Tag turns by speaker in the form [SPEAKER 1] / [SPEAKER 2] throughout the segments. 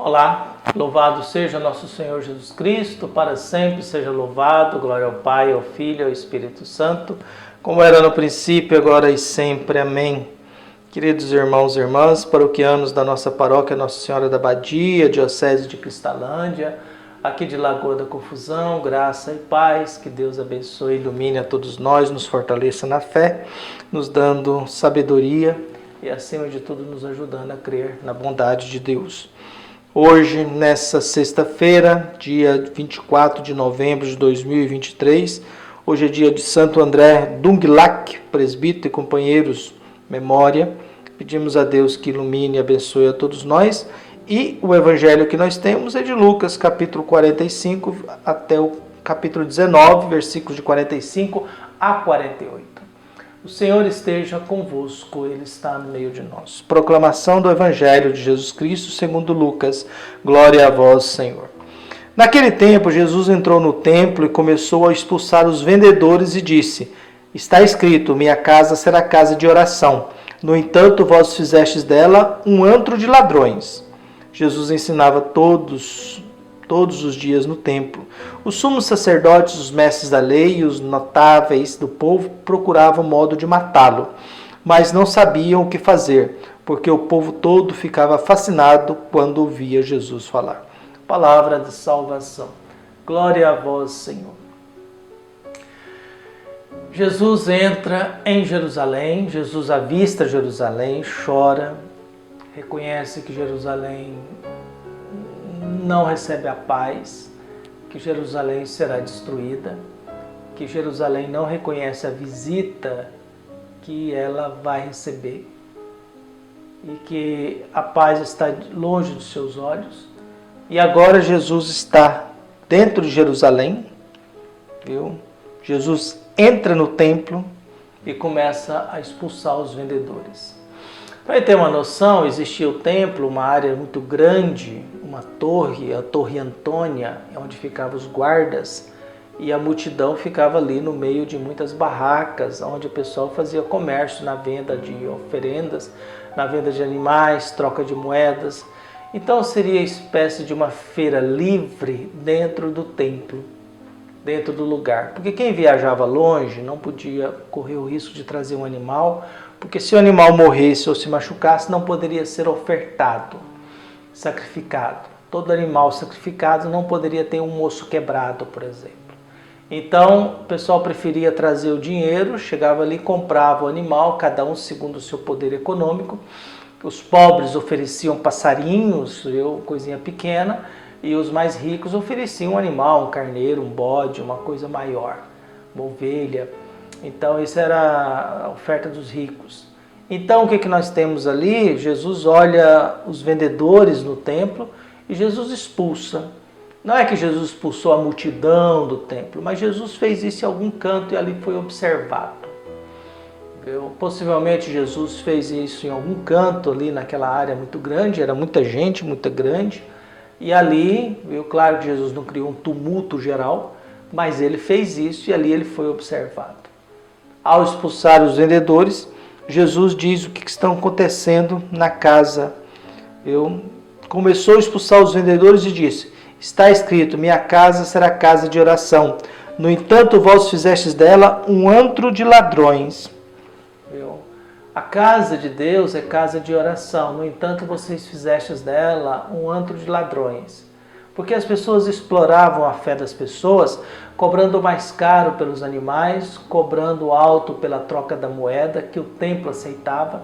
[SPEAKER 1] Olá, louvado seja nosso Senhor Jesus Cristo, para sempre seja louvado, glória ao Pai, ao Filho e ao Espírito Santo, como era no princípio, agora e sempre. Amém. Queridos irmãos e irmãs, paroquianos da nossa paróquia Nossa Senhora da Badia, Diocese de Cristalândia, aqui de Lagoa da Confusão, graça e paz, que Deus abençoe e ilumine a todos nós, nos fortaleça na fé, nos dando sabedoria e, acima de tudo, nos ajudando a crer na bondade de Deus. Hoje, nessa sexta-feira, dia 24 de novembro de 2023, hoje é dia de Santo André Dunglac, presbítero e companheiros, memória. Pedimos a Deus que ilumine e abençoe a todos nós. E o evangelho que nós temos é de Lucas, capítulo 45 até o capítulo 19, versículos de 45 a 48. O Senhor esteja convosco, Ele está no meio de nós. Proclamação do Evangelho de Jesus Cristo segundo Lucas. Glória a vós, Senhor. Naquele tempo, Jesus entrou no templo e começou a expulsar os vendedores e disse: Está escrito, minha casa será casa de oração. No entanto, vós fizestes dela um antro de ladrões. Jesus ensinava todos os dias no templo. Os sumos sacerdotes, os mestres da lei e os notáveis do povo procuravam modo de matá-lo, mas não sabiam o que fazer, porque o povo todo ficava fascinado quando ouvia Jesus falar. Palavra de salvação. Glória a vós, Senhor. Jesus entra em Jerusalém, Jesus avista Jerusalém, chora, reconhece que Jerusalém não recebe a paz, que Jerusalém será destruída, que Jerusalém não reconhece a visita que ela vai receber e que a paz está longe dos seus olhos. E agora Jesus está dentro de Jerusalém, viu? Jesus entra no templo e começa a expulsar os vendedores. Para ter uma noção, existia o templo, uma área muito grande, uma torre, a Torre Antônia, onde ficavam os guardas, e a multidão ficava ali no meio de muitas barracas, onde o pessoal fazia comércio na venda de oferendas, na venda de animais, troca de moedas. Então seria espécie de uma feira livre dentro do templo, dentro do lugar. Porque quem viajava longe não podia correr o risco de trazer um animal, porque se o animal morresse ou se machucasse, não poderia ser ofertado, sacrificado. Todo animal sacrificado não poderia ter um osso quebrado, por exemplo. Então, o pessoal preferia trazer o dinheiro, chegava ali, comprava o animal, cada um segundo o seu poder econômico. Os pobres ofereciam passarinhos, coisinha pequena, e os mais ricos ofereciam um animal, um carneiro, um bode, uma coisa maior, uma ovelha. Então, isso era a oferta dos ricos. Então, o que nós temos ali? Jesus olha os vendedores no templo e Jesus expulsa. Não é que Jesus expulsou a multidão do templo, mas Jesus fez isso em algum canto e ali foi observado. Possivelmente Jesus fez isso em algum canto ali naquela área muito grande, era muita gente, muito grande. E ali, claro que Jesus não criou um tumulto geral, mas ele fez isso e ali ele foi observado. Ao expulsar os vendedores, Jesus diz o que está acontecendo na casa. Começou a expulsar os vendedores e disse: Está escrito, minha casa será casa de oração. No entanto, vós fizestes dela um antro de ladrões. A casa de Deus é casa de oração. No entanto, vocês fizestes dela um antro de ladrões. Porque as pessoas exploravam a fé das pessoas, cobrando mais caro pelos animais, cobrando alto pela troca da moeda que o templo aceitava,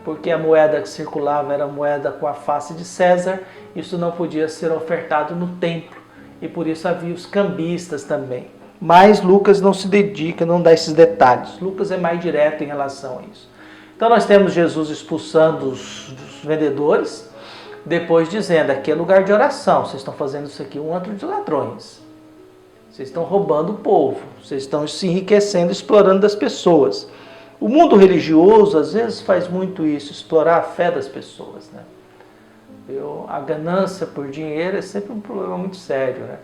[SPEAKER 1] porque a moeda que circulava era moeda com a face de César, isso não podia ser ofertado no templo, e por isso havia os cambistas também. Mas Lucas não se dedica, não dá esses detalhes. Lucas é mais direto em relação a isso. Então nós temos Jesus expulsando os vendedores, depois dizendo, aqui é lugar de oração, vocês estão fazendo isso aqui um antro de ladrões. Vocês estão roubando o povo, vocês estão se enriquecendo, explorando das pessoas. O mundo religioso, às vezes, faz muito isso, explorar a fé das pessoas, né? A ganância por dinheiro é sempre um problema muito sério, né?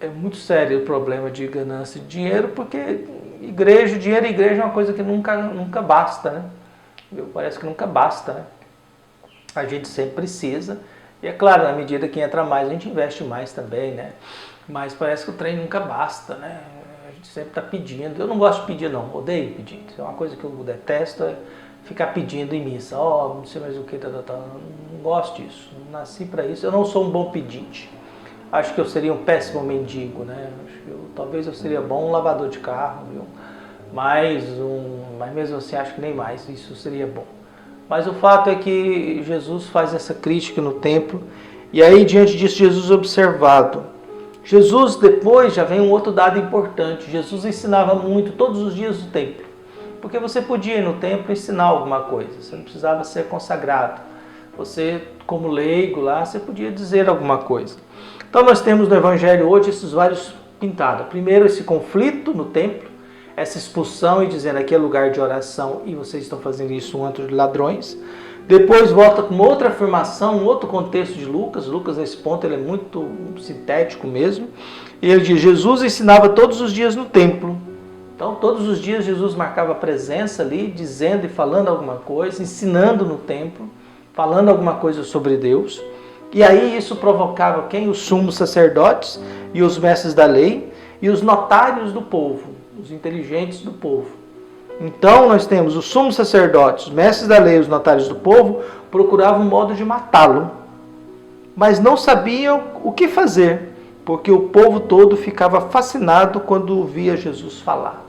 [SPEAKER 1] É muito sério o problema de ganância de dinheiro, porque dinheiro e igreja é uma coisa que nunca basta, né? Parece que nunca basta, né? A gente sempre precisa E é claro, na medida que entra mais, a gente investe mais também, né? Mas parece que o trem nunca basta, né? A gente sempre está pedindo. Eu não gosto de pedir, não. Odeio pedir. É uma coisa que eu detesto, é ficar pedindo em missa. Não sei mais o que, não gosto disso. Não nasci para isso. Eu não sou um bom pedinte. Acho que eu seria um péssimo mendigo, né? Talvez eu seria bom um lavador de carro, viu? Mas mesmo assim acho que nem mais isso seria bom. Mas o fato é que Jesus faz essa crítica no templo, e aí diante disso Jesus observado. Jesus depois já vem um outro dado importante. Jesus ensinava muito todos os dias no templo, porque você podia ir no templo ensinar alguma coisa, você não precisava ser consagrado. Você, como leigo lá, você podia dizer alguma coisa. Então nós temos no Evangelho hoje esses vários pintados. Primeiro esse conflito no templo, essa expulsão e dizendo aqui é lugar de oração e vocês estão fazendo isso um antro de ladrões. Depois volta com outra afirmação, um outro contexto de Lucas. Lucas nesse ponto ele é muito sintético mesmo. E ele diz, Jesus ensinava todos os dias no templo. Então todos os dias Jesus marcava presença ali, dizendo e falando alguma coisa, ensinando no templo, falando alguma coisa sobre Deus. E aí isso provocava quem? Os sumos sacerdotes e os mestres da lei e os notários do povo, os inteligentes do povo. Então nós temos os sumos sacerdotes, os mestres da lei e os notários do povo procuravam um modo de matá-lo, mas não sabiam o que fazer, porque o povo todo ficava fascinado quando via Jesus falar.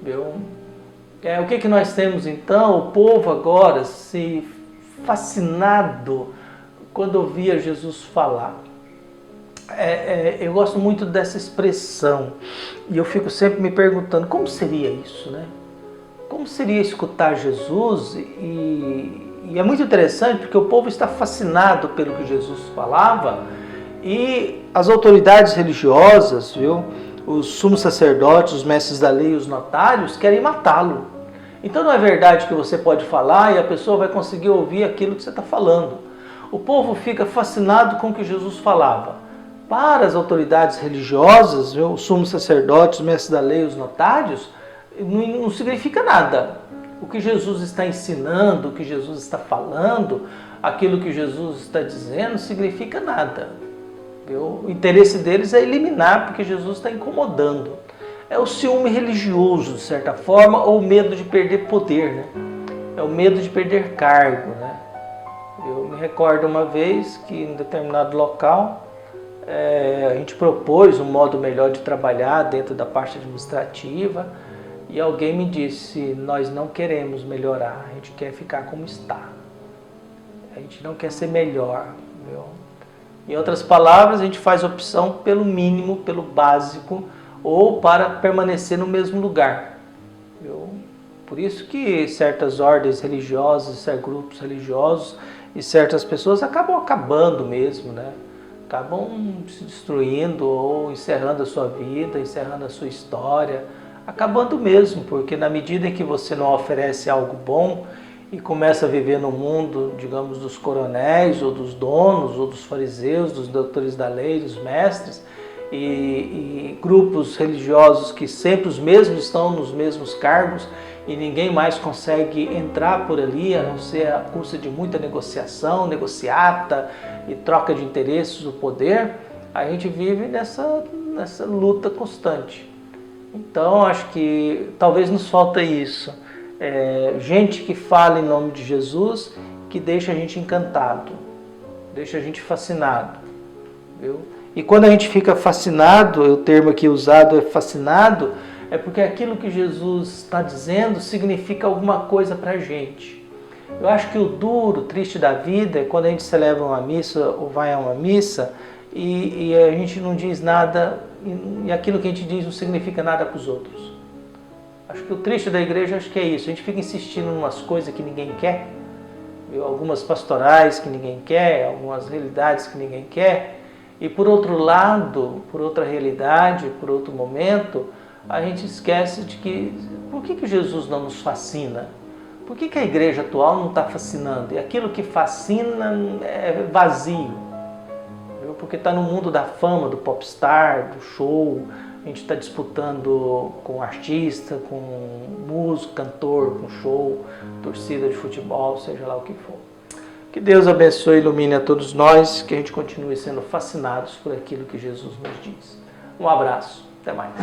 [SPEAKER 1] O que nós temos então? O povo agora se fascinado quando ouvia Jesus falar. Eu gosto muito dessa expressão e eu fico sempre me perguntando como seria isso, né? Como seria escutar Jesus? E é muito interessante porque o povo está fascinado pelo que Jesus falava e as autoridades religiosas, os sumos sacerdotes, os mestres da lei e os notários querem matá-lo. Então não é verdade que você pode falar e a pessoa vai conseguir ouvir aquilo que você está falando. O povo fica fascinado com o que Jesus falava. Para as autoridades religiosas, os sumos sacerdotes, os mestres da lei, os notários, não significa nada. O que Jesus está ensinando, o que Jesus está falando, aquilo que Jesus está dizendo, significa nada. O interesse deles é eliminar, porque Jesus está incomodando. É o ciúme religioso, de certa forma, ou o medo de perder poder, né? É o medo de perder cargo, né? Eu me recordo uma vez que em determinado local a gente propôs um modo melhor de trabalhar dentro da parte administrativa e alguém me disse, nós não queremos melhorar, a gente quer ficar como está. A gente não quer ser melhor. Em outras palavras, a gente faz opção pelo mínimo, pelo básico ou para permanecer no mesmo lugar. Por isso que certas ordens religiosas, certos grupos religiosos e certas pessoas acabam acabando mesmo, né? Acabam se destruindo ou encerrando a sua vida, encerrando a sua história, acabando mesmo, porque na medida em que você não oferece algo bom e começa a viver no mundo, digamos, dos coronéis, ou dos donos, ou dos fariseus, dos doutores da lei, dos mestres, e grupos religiosos que sempre os mesmos estão nos mesmos cargos e ninguém mais consegue entrar por ali, a não ser a custa de muita negociação, negociata e troca de interesses, o poder, a gente vive nessa luta constante. Então, acho que talvez nos falta isso. Gente que fala em nome de Jesus, que deixa a gente encantado, deixa a gente fascinado. E quando a gente fica fascinado, o termo aqui usado é fascinado, é porque aquilo que Jesus está dizendo significa alguma coisa para a gente. Eu acho que o duro, triste da vida é quando a gente celebra uma missa ou vai a uma missa e a gente não diz nada e aquilo que a gente diz não significa nada para os outros. Acho que o triste da igreja acho que é isso. A gente fica insistindo em umas coisas que ninguém quer, algumas pastorais que ninguém quer, algumas realidades que ninguém quer. E por outro lado, por outra realidade, por outro momento, a gente esquece de que por que Jesus não nos fascina? Por que a igreja atual não está fascinando? E aquilo que fascina é vazio. Porque está no mundo da fama, do popstar, do show. A gente está disputando com artista, com músico, cantor, com show, torcida de futebol, seja lá o que for. Que Deus abençoe e ilumine a todos nós, que a gente continue sendo fascinados por aquilo que Jesus nos diz. Um abraço, até mais.